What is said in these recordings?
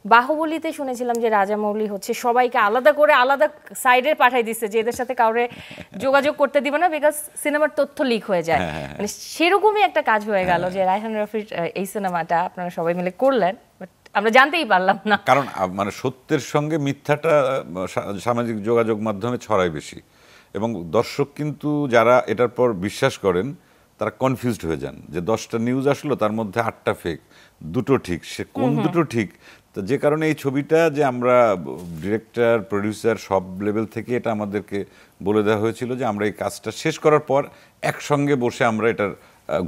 বাহুবলীতে শুনেছিলাম যে রাজামৌলি হচ্ছে সবাইকে আলাদা করে আলাদা সাইডে পাঠাই দিচ্ছে যে এদের সাথে কাউরে যোগাযোগ করতে দিবে না, বিকজ সিনেমার তথ্য লিক হয়ে যায়। মানে সেরকমই একটা কাজ হয়ে গেল যে রায়হান রাফির এই সিনেমাটা আপনারা সবাই মিলে করলেন, বাট আমরা জানতেই পারলাম না। কারণ মানে সত্যের সঙ্গে মিথ্যাটা সামাজিক যোগাযোগ মাধ্যমে ছড়ায় বেশি, এবং দর্শক কিন্তু যারা এটার পর বিশ্বাস করেন তারা কনফিউজড হয়ে যান যে 10টা নিউজ আসলো তার মধ্যে 8টা ফেক, দুটো ঠিক, সে কোন দুটো ঠিক। তো যে কারণে এই ছবিটা যে আমরা ডিরেক্টর প্রডিউসার সব লেভেল থেকে এটা আমাদেরকে বলে দেওয়া হয়েছিল যে আমরা এই কাজটা শেষ করার পর একসঙ্গে বসে আমরা এটার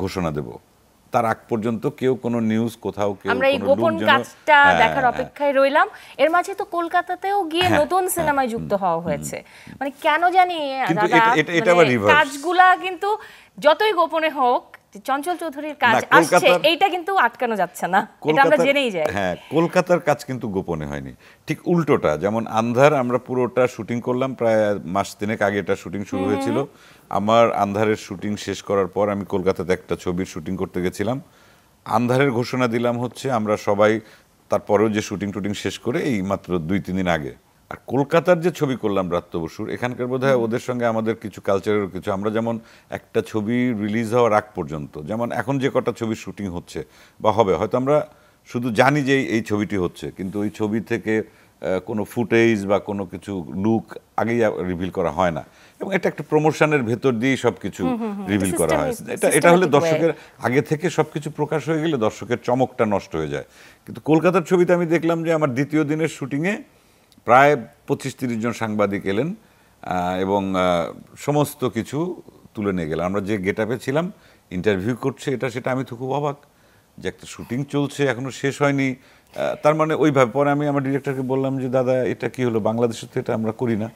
ঘোষণা দেব। তার আগ পর্যন্ত কেউ কোনো নিউজ কোথাও কেউ আমরা এই গোপন কাজটা দেখার অপেক্ষায় রইলাম। এর মাঝে তো কলকাতাতেও গিয়ে নতুন সিনেমায় যুক্ত হওয়া হয়েছে, মানে কেন জানি কাজগুলা কিন্তু যতই গোপনে হোক চঞ্চল চৌধুরীর কাজ আসছে এইটা কিন্তু আটকানো যাচ্ছে না, এটা আমরা জেনেই যাই। হ্যাঁ, কলকাতার কাজ কিন্তু গোপনে হয়নি, ঠিক উল্টোটা। যেমন আন্ধার আমরা পুরোটা শুটিং করলাম, প্রায় মাস তিনেক আগে এটা শুটিং শুরু হয়েছিল। আমার আন্ধারের শুটিং শেষ করার পর আমি কলকাতাতে একটা ছবির শুটিং করতে গেছিলাম। আন্ধারের ঘোষণা দিলাম হচ্ছে আমরা সবাই, তারপরেও যে শুটিং টুটিং শেষ করে এই মাত্র 2-3 দিন আগে। আর কলকাতার যে ছবি করলাম ব্রাত্য বসুর, এখানকার বোধহয় ওদের সঙ্গে আমাদের কিছু কালচারের কিছু, আমরা যেমন একটা ছবি রিলিজ হওয়ার আগ পর্যন্ত, যেমন এখন যে কটা ছবির শুটিং হচ্ছে বা হবে, হয়তো আমরা শুধু জানি যে এই ছবিটি হচ্ছে, কিন্তু ওই ছবি থেকে কোনো ফুটেজ বা কোনো কিছু লুক আগেই রিভিল করা হয় না, এবং এটা একটা প্রমোশনের ভেতর দিয়েই সব কিছু রিভিল করা হয়। এটা হলে দর্শকের আগে থেকে সব কিছু প্রকাশ হয়ে গেলে দর্শকের চমকটা নষ্ট হয়ে যায়। কিন্তু কলকাতার ছবিতে আমি দেখলাম যে আমার দ্বিতীয় দিনের শুটিংয়ে প্রায় 25-30 জন সাংবাদিক এলেন এবং সমস্ত কিছু তুলে নিয়ে গেলেন। আমরা যে গেট আপে ছিলাম, ইন্টারভিউ করছে এটা সেটা, আমি তো খুব অবাক যে একটা শুটিং চলছে এখনো শেষ হয়নি, তার মানে ওইভাবে। পরে আমি আমার ডিরেক্টরকে বললাম যে দাদা এটা কি হলো, বাংলাদেশে তো এটা আমরা করি না,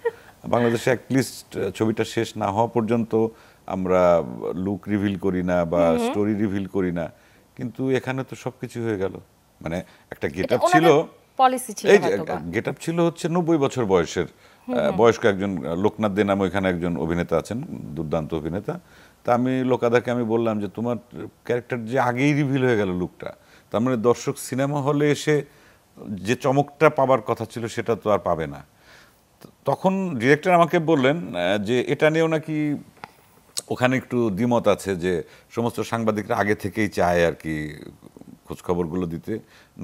বাংলাদেশে অ্যাটলিস্ট ছবিটা শেষ না হওয়া পর্যন্ত আমরা লুক রিভিল করি না বা স্টোরি রিভিল করি না, কিন্তু এখানে তো সব কিছু হয়ে গেল। মানে একটা গেট আপ ছিল, এই গেট আপ ছিল হচ্ছে 90 বছর বয়সের বয়স্ক একজন লোকনাথ দে নামে ওইখানে একজন অভিনেতা আছেন, দুর্দান্ত অভিনেতা। তা আমি লোকাদাকে আমি বললাম যে তোমার ক্যারেক্টার যে আগেই রিভিল হয়ে গেল লুকটা, তার মানে দর্শক সিনেমা হলে এসে যে চমকটা পাবার কথা ছিল সেটা তো আর পাবে না। তখন ডিরেক্টর আমাকে বললেন যে এটা নিয়েও নাকি ওখানে একটু দ্বিমত আছে, যে সমস্ত সাংবাদিকরা আগে থেকেই চায় আর কি খোঁজখবরগুলো দিতে,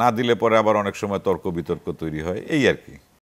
না দিলে পরে আবার অনেক সময় তর্ক বিতর্ক তৈরি হয়, এই আর কি।